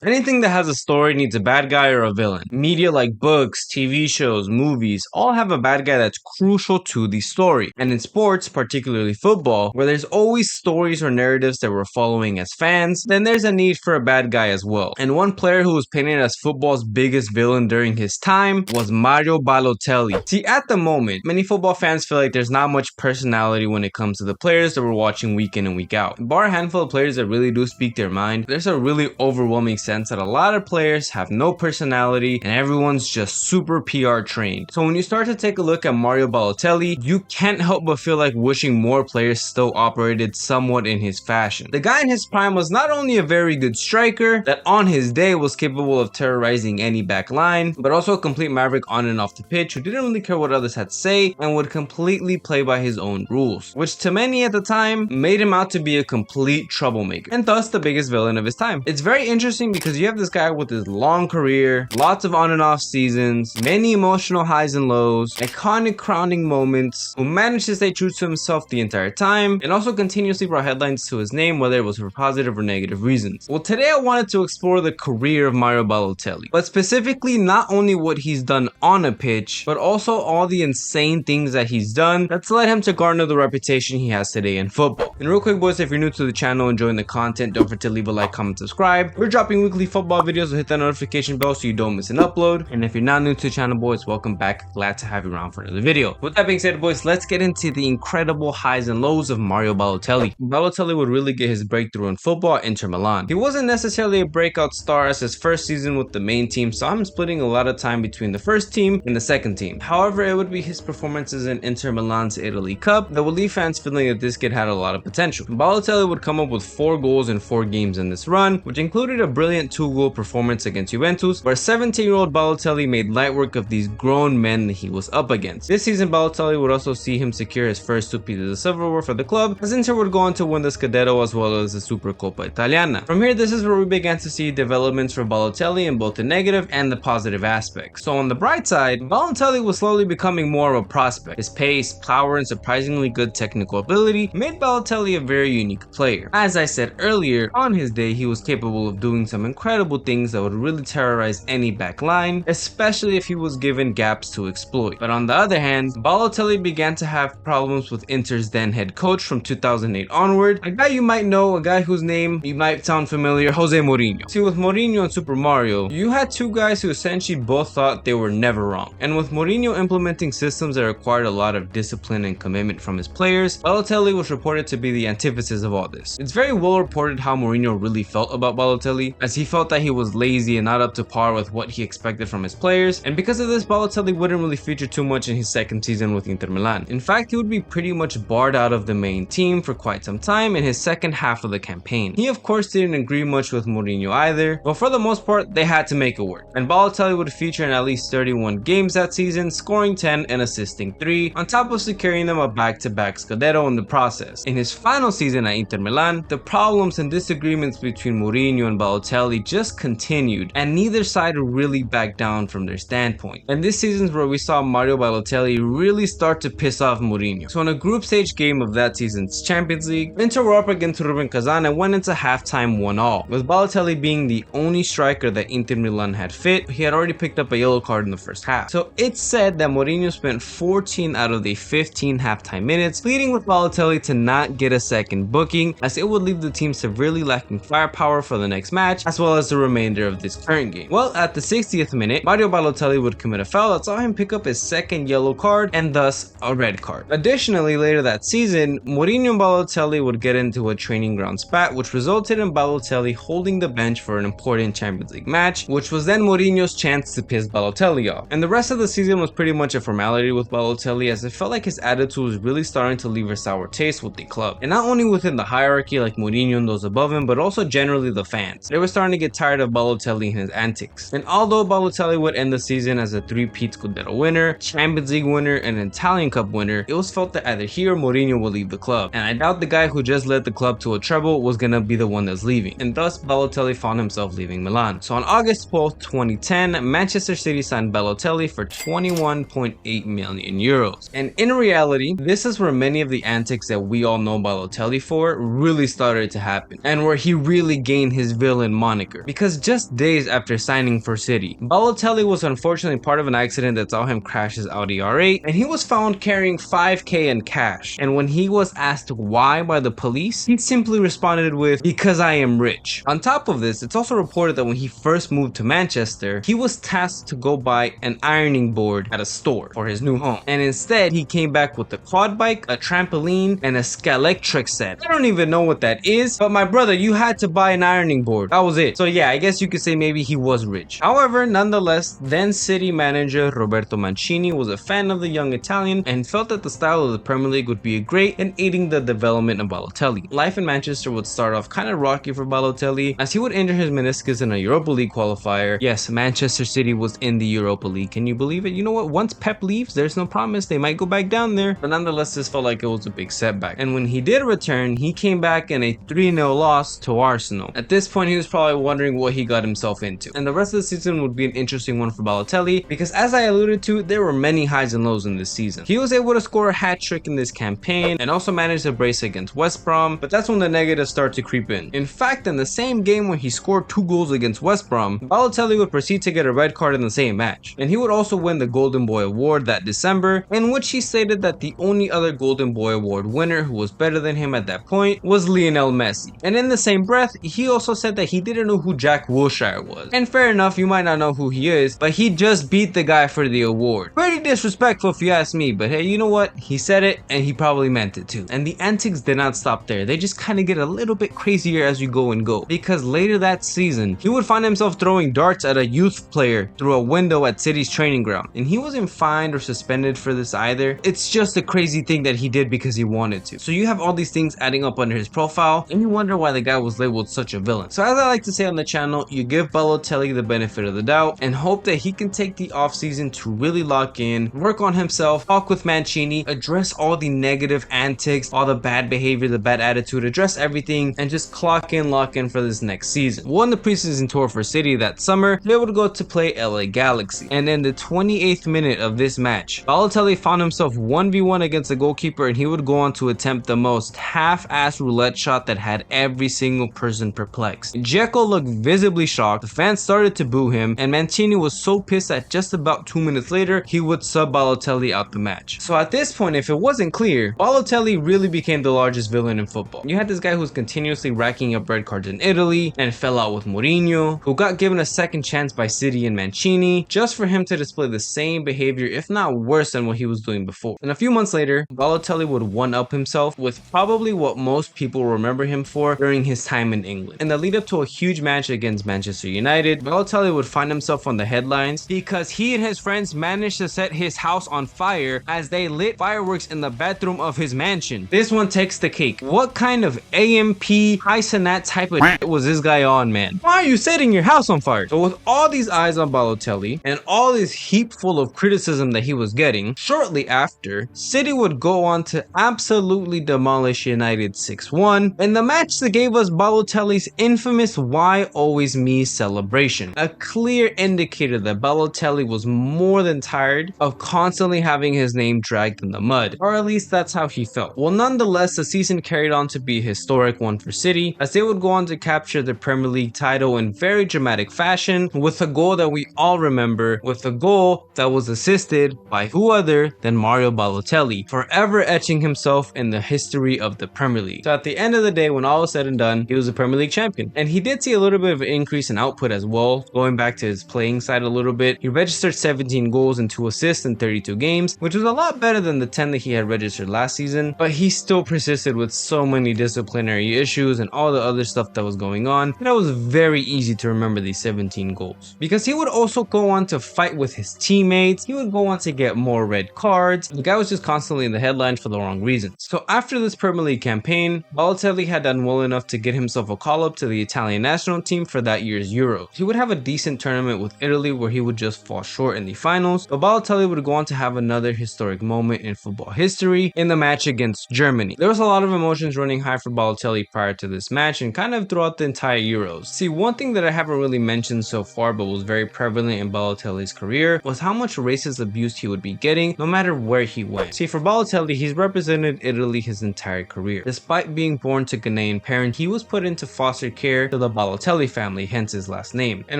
Anything that has a story needs a bad guy or a villain. Media like books, TV shows, movies, all have a bad guy that's crucial to the story. And in sports, particularly football, where there's always stories or narratives that we're following as fans, then there's a need for a bad guy as well. And one player who was painted as football's biggest villain during his time was Mario Balotelli. See, at the moment, many football fans feel like there's not much personality when it comes to the players that we're watching week in and week out. Bar a handful of players that really do speak their mind, there's a really overwhelming sense that a lot of players have no personality and everyone's just super PR trained. So when you start to take a look at Mario Balotelli, you can't help but feel like wishing more players still operated somewhat in his fashion. The guy in his prime was not only a very good striker that on his day was capable of terrorizing any back line, but also a complete maverick on and off the pitch who didn't really care what others had to say and would completely play by his own rules, which to many at the time made him out to be a complete troublemaker and thus the biggest villain of his time. It's very interesting because you have this guy with his long career, lots of on and off seasons, many emotional highs and lows, iconic crowning moments, who managed to stay true to himself the entire time and also continuously brought headlines to his name, whether it was for positive or negative reasons. Well, today I wanted to explore the career of Mario Balotelli, but specifically not only what he's done on a pitch, but also all the insane things that he's done that's led him to garner the reputation he has today in football. And real quick boys, if you're new to the channel enjoying the content, don't forget to leave a like, comment, subscribe. We're dropping weekly football videos, so hit that notification bell so you don't miss an upload. And if you're not new to the channel boys, welcome back. Glad to have you around for another video. With that being said boys, let's get into the incredible highs and lows of Mario Balotelli. Balotelli would really get his breakthrough in football at Inter Milan. He wasn't necessarily a breakout star, as his first season with the main team saw him splitting a lot of time between the first team and the second team. However, it would be his performances in Inter Milan's Italy Cup that would leave fans feeling that this kid had a lot of potential. Balotelli would come up with 4 goals in 4 games in this run, which included a brilliant 2-goal performance against Juventus, where 17-year-old Balotelli made light work of these grown men that he was up against. This season, Balotelli would also see him secure his first 2 pieces of silverware for the club, as Inter would go on to win the Scudetto as well as the Supercoppa Italiana. From here, this is where we began to see developments for Balotelli in both the negative and the positive aspects. So on the bright side, Balotelli was slowly becoming more of a prospect. His pace, power, and surprisingly good technical ability made Balotelli a very unique player. As I said earlier, on his day he was capable of doing some incredible things that would really terrorize any back line, especially if he was given gaps to exploit. But on the other hand, Balotelli began to have problems with Inter's then head coach from 2008 onward, a guy you might know, a guy whose name you might sound familiar, Jose Mourinho. See, with Mourinho and Super Mario, you had 2 guys who essentially both thought they were never wrong. And with Mourinho implementing systems that required a lot of discipline and commitment from his players, Balotelli was reported to be the antithesis of all this. It's very well reported how Mourinho really felt about Balotelli, as he felt that he was lazy and not up to par with what he expected from his players, and because of this, Balotelli wouldn't really feature too much in his second season with Inter Milan. In fact, he would be pretty much barred out of the main team for quite some time in his second half of the campaign. He of course didn't agree much with Mourinho either, but for the most part, they had to make it work. And Balotelli would feature in at least 31 games that season, scoring 10 and assisting 3, on top of securing them a back-to-back Scudetto in the process. In his final season at Inter Milan, the problems and disagreements between Mourinho and Balotelli just continued, and neither side really backed down from their standpoint. And this season's where we saw Mario Balotelli really start to piss off Mourinho. So in a group stage game of that season's Champions League, Inter were up against Rubin Kazan and went into halftime 1-1. With Balotelli being the only striker that Inter Milan had fit, he had already picked up a yellow card in the first half. So it's said that Mourinho spent 14 out of the 15 halftime minutes pleading with Balotelli to not get a second booking, as it would leave the team severely lacking firepower for the next match, as well as the remainder of this current game. Well, at the 60th minute, Mario Balotelli would commit a foul that saw him pick up his second yellow card and thus a red card. Additionally, later that season, Mourinho and Balotelli would get into a training ground spat, which resulted in Balotelli holding the bench for an important Champions League match, which was then Mourinho's chance to piss Balotelli off. And the rest of the season was pretty much a formality with Balotelli, as it felt like his attitude was really starting to leave a sour taste with the club. And not only within the hierarchy like Mourinho and those above him, but also generally the fans. They were starting to get tired of Balotelli and his antics. And although Balotelli would end the season as a 3-peat Scudetto winner, Champions League winner, and an Italian Cup winner, it was felt that either he or Mourinho would leave the club. And I doubt the guy who just led the club to a treble was gonna be the one that's leaving. And thus Balotelli found himself leaving Milan. So on August 12th, 2010, Manchester City signed Balotelli for 21.8 million euros. And in reality, this is where many of the antics that we all know Balotelli for really started to happen, and where he really gained his villain moniker, because just days after signing for City, Balotelli was unfortunately part of an accident that saw him crash his Audi R8, and he was found carrying 5K in cash. And when he was asked why by the police, he simply responded with, "Because I am rich." On top of this, it's also reported that when he first moved to Manchester, he was tasked to go buy an ironing board at a store for his new home, and instead he came back with a quad bike, a trampoline, and a Scalectric set. I don't even know what that is, but my brother, you had to buy an ironing board. That was it. So yeah, I guess you could say maybe he was rich. However, nonetheless, then City manager Roberto Mancini was a fan of the young Italian and felt that the style of the Premier League would be great in aiding the development of Balotelli. Life in Manchester would start off kind of rocky for Balotelli, as he would injure his meniscus in a Europa League qualifier. Yes, Manchester City was in the Europa League. Can you believe it? You know what? Once Pep leaves, there's no promise they might go back down there. But nonetheless, this felt like it was a big setback. And when he did return, he came back in a 3-0 loss to Arsenal. At this point, he was probably wondering what he got himself into. And the rest of the season would be an interesting one for Balotelli, because as I alluded to, there were many highs and lows in this season. He was able to score a hat trick in this campaign and also managed a brace against West Brom, but that's when the negatives start to creep in. In fact, in the same game when he scored 2 goals against West Brom, Balotelli would proceed to get a red card in the same match. And he would also win the Golden Boy Award that December, in which he stated that the only other Golden Boy Award winner who was better than him at that point was Lionel Messi. And in the same breath, he also said that he didn't know who Jack Wilshere was. And fair enough, you might not know who he is, but he just beat the guy for the award. Pretty disrespectful if you ask me, but hey, you know what? He said it and he probably meant it too. And the antics did not stop there. They just kind of get a little bit crazier as you go, because later that season, he would find himself throwing darts at a youth player through a window at City's training ground. And he wasn't fined or suspended for this either. It's just a crazy thing that he did because he wanted to. So you have all these things adding up under his profile, and you wonder why the guy was labeled such a villain. So as I like to say on the channel, you give Balotelli the benefit of the doubt and hope that he can take the offseason to really lock in, work on himself, talk with Mancini, address all the negative antics, all the bad behavior, the bad attitude, address everything, and just lock in for this next season. Won the preseason tour for City that summer, they would go to play LA Galaxy. And in the 28th minute of this match, Balotelli found himself 1v1 against the goalkeeper, and he would go on to attempt the most half-ass roulette shot that had every single person perplexed. Dzeko looked visibly shocked, the fans started to boo him, and Mancini was so pissed that just about 2 minutes later, he would sub Balotelli out the match. So at this point, if it wasn't clear, Balotelli really became the largest villain in football. You had this guy who was continuously racking up red cards in Italy and fell out with Mourinho, who got given a second chance by City and Mancini, just for him to display the same behavior, if not worse than what he was doing before. And a few months later, Balotelli would one-up himself with probably what most people remember him for during his time in England. In the lead up to a huge match against Manchester United, Balotelli would find himself on the headlines because he and his friends managed to set his house on fire as they lit fireworks in the bathroom of his mansion. This one takes the cake. What kind of AMP high senat type of shit was this guy on, man? Why are you setting your house on fire? So with all these eyes on Balotelli and all this heap full of criticism that he was getting, shortly after, City would go on to absolutely demolish United 6-1 in the match that gave us Balotelli's infamous "Why Always Me" celebration. A clear indicator that Balotelli was more than tired of constantly having his name dragged in the mud, or at least that's how he felt. Well, nonetheless, the season carried on to be a historic one for City, as they would go on to capture the Premier League title in very dramatic fashion, with a goal that we all remember, with a goal that was assisted by who other than Mario Balotelli, forever etching himself in the history of the Premier League. So at the end of the day, when all was said and done, he was a Premier League champion. And he did see a little bit of an increase in output as well, going back to his playing side a little bit. He registered 17 goals and 2 assists in 32 games, which was a lot better than the 10 that he had registered last season, but he still persisted with so many disciplinary issues and all the other stuff that was going on that it was very easy to remember these 17 goals. Because he would also go on to fight with his teammates, he would go on to get more red cards. The guy was just constantly in the headlines for the wrong reasons. So after this Premier League campaign, Balotelli had done well enough to get himself a call-up to the Italian national team for that year's Euros. He would have a decent tournament with Italy where he would just fall short in the finals, but Balotelli would go on to have another historic moment in football history in the match against Germany. There was a lot of emotions running high for Balotelli prior to this match and kind of throughout the entire Euros. See, one thing that I haven't really mentioned so far but was very prevalent in Balotelli's career was how much racist abuse he would be getting no matter where he went. See, for Balotelli, he's represented Italy his entire career. Despite being born to Ghanaian parents, he was put into foster care to the Balotelli family, hence his last name. And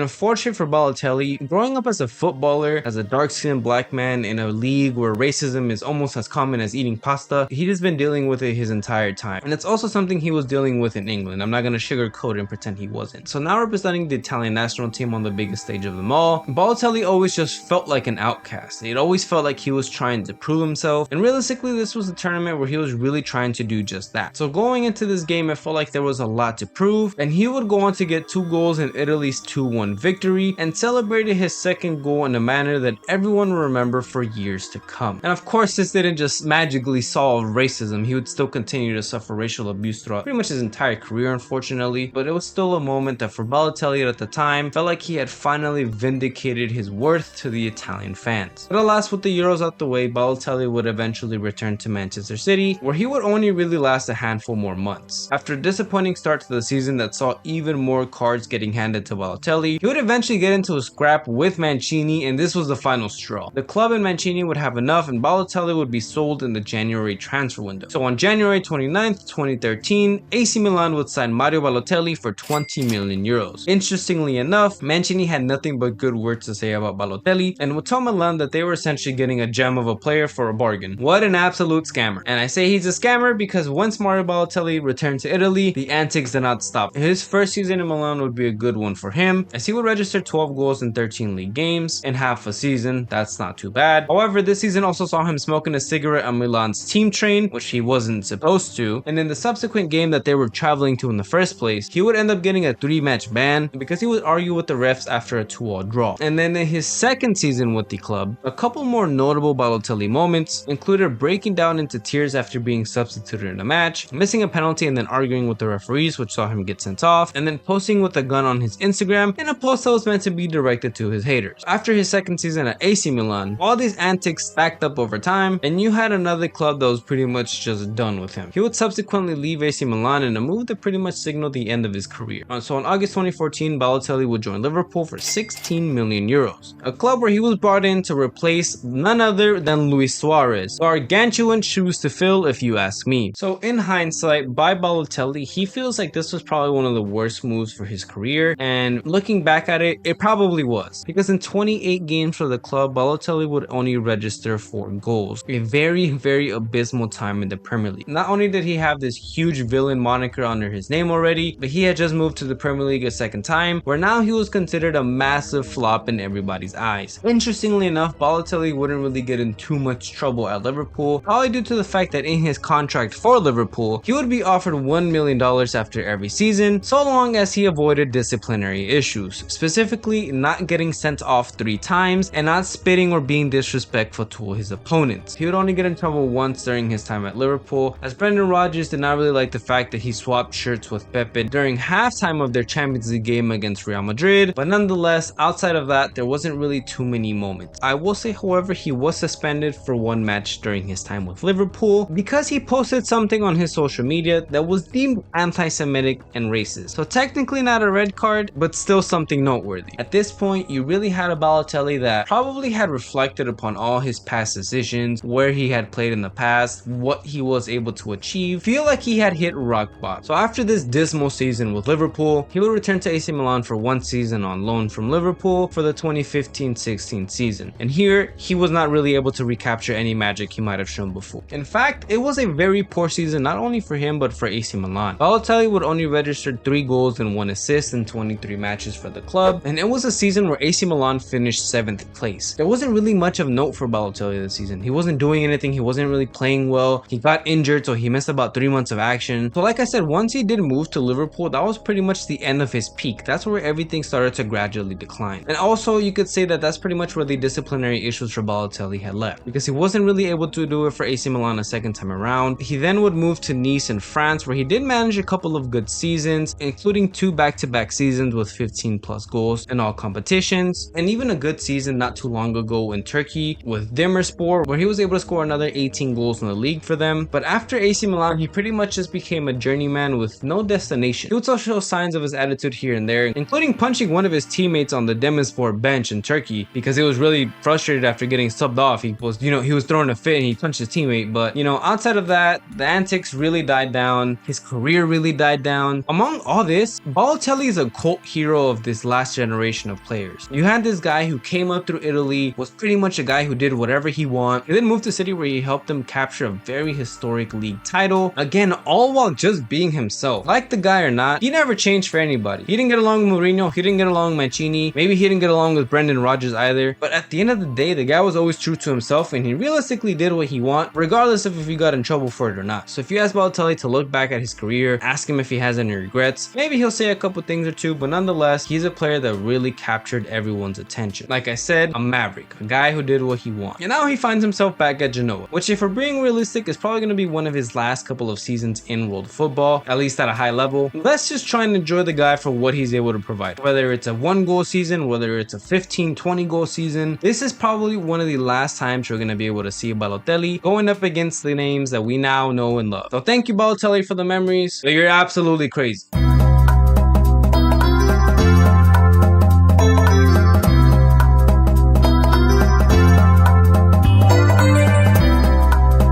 unfortunately for Balotelli, growing up as a footballer, as a dark-skinned black man in a league where racism is almost as common as eating pasta, he'd just been dealing with it his entire time. And it's also something he was dealing with in England. I'm not going to sugarcoat and pretend he wasn't. So now representing the Italian national team on the biggest stage of them all, Balotelli always just felt like an outcast. It always felt like he was trying to prove himself, and realistically this was a tournament where he was really trying to do just that. So going into this game, it felt like there was a lot to prove, and he would go on to get 2 goals in Italy's 2-1 victory and celebrated his second goal in a manner that everyone will remember for years to come. And of course, this didn't just magically solve racism. He would still continue to suffer racial abuse throughout pretty much his entire career, unfortunately, but it was still a moment that for Balotelli at the time felt like he had finally vindicated his worth to the Italian fans. But alas, with the Euros out the way, Balotelli would eventually return to Manchester City, where he would only really last a handful more months. After a disappointing start to the season that saw even more cards getting handed to Balotelli, he would eventually get into a scrap with Mancini, and this was the final straw. The club and Mancini would have enough, and Balotelli would be sold in the January transfer window. So on January 29th, 2013, AC Milan would sign Mario Balotelli for 20 million euros. Interestingly enough, Mancini had nothing but good words to say about Balotelli, and would tell Milan that they were essentially getting a gem of a player for a bargain. What an absolute scammer. And I say he's a scammer because once Mario Balotelli returned to Italy, the antics did not stop. His first season in Milan would be a good one for him, as he would register 12 goals in 13 league games in half a season. That's not too bad. However, this season also saw him smoking a cigarette on Milan's team train, which he wasn't supposed to, and in the subsequent game that they were traveling to in the first place, he would end up getting a 3-match ban because he would argue with the refs after a 2-all draw. And then in his second season with the club, a couple more notable Balotelli moments included breaking down into tears after being substituted in a match, missing a penalty and then arguing with the referees, which saw him get sent off, and then posting with a gun on his Instagram in a post that was meant to be directed to his haters. After his second season at AC Milan, all these antics stacked up over time, and you had another club that was pretty much just done with him. He would subsequently leave AC Milan in a move that pretty much signaled the end of his career. So in August 2014, Balotelli would join Liverpool for 16 million euros, a club where he was brought in to replace none other than Luis Suarez. Gargantuan shoes to fill, if you ask me. So in hindsight, by Balotelli, he feels like this was probably one of the worst moves for his career, and looking back at it, it probably was, because in 28 games for the club, Balotelli would only register 4 goals, a very abysmal time in the Premier League. Not only did he have this huge villain moniker under his name already, but he had just moved to the Premier League a second time, where now he was considered a massive flop in everybody's eyes. Interestingly enough, Balotelli wouldn't really get in too much trouble at Liverpool, probably due to the fact that in his contract for Liverpool, he would be offered $1 million after every season, so long as he avoided disciplinary issues, specifically not getting sent off 3 times and not spitting or being disrespectful to his opponents. He would only get in trouble once during his time at Liverpool, as Brendan Rodgers did not really like the fact that he swapped shirts with Pepe during halftime of their Champions League game against Real Madrid, but nonetheless, outside of that, there wasn't really too many moments. I will say, however, he was suspended for 1 match during his time with Liverpool because he posted something on his social media that was deemed anti-Semitic and racist. So technically not a red card, but still something noteworthy. At this point, you really had a Balotelli that probably had reflected upon all his past decisions, where he had played in the past, what he was able to achieve, feel like he had hit rock bottom. So after this dismal season with Liverpool, he would return to AC Milan for 1 season on loan from Liverpool for the 2015-16 season. And here, he was not really able to recapture any magic he might have shown before. In fact, it was a very poor season not only for him but for AC Milan. Balotelli would only register 3 goals and 1 assist in 23 matches for the club, and it was a season where AC Milan finished 7th place. There wasn't really much of note for Balotelli this season. He wasn't doing anything, he wasn't really playing well, he got injured, so he missed about 3 months of action. So like I said, once he did move to Liverpool, that was pretty much the end of his peak. That's where everything started to gradually decline. And also, you could say that that's pretty much where the disciplinary issues for Balotelli had left, because he wasn't really able to do it for AC Milan a second time around. He then would move to Nice in France, where he did manage a couple of good seasons, including 2 back-to-back seasons with 15+ goals in all competitions, and even a good season not too long ago in Turkey with Demirspor, where he was able to score another 18 goals in the league for them. But after AC Milan, he pretty much just became a journeyman with no destination. He would also show signs of his attitude here and there, including punching one of his teammates on the Demirspor bench in Turkey because he was really frustrated after getting subbed off. He was, he was throwing a fit and he punched his teammate. But, outside of that, the antics really died down. His career really died down. Among all this, honest, Balotelli is a cult hero of this last generation of players. You had this guy who came up through Italy, was pretty much a guy who did whatever he wanted, and then moved to City where he helped them capture a very historic league title. Again, all while just being himself. Like the guy or not, he never changed for anybody. He didn't get along with Mourinho, he didn't get along with Mancini, maybe he didn't get along with Brendan Rodgers either, but at the end of the day, the guy was always true to himself and he realistically did what he wanted, regardless of if he got in trouble for it or not. So if you ask Balotelli to look back at his career, ask him if he has any regrets, maybe he'll say a couple things or two, but nonetheless, he's a player that really captured everyone's attention. Like I said, a maverick, a guy who did what he wanted. And now he finds himself back at Genoa, which if we're being realistic is probably going to be one of his last couple of seasons in world football, at least at a high level. Let's just try and enjoy the guy for what he's able to provide. Whether it's a 1-goal season, whether it's a 15-20 goal season, this is probably one of the last times we're going to be able to see Balotelli going up against the names that we now know and love. So thank you, Balotelli, for the memories, but you're absolutely crazy.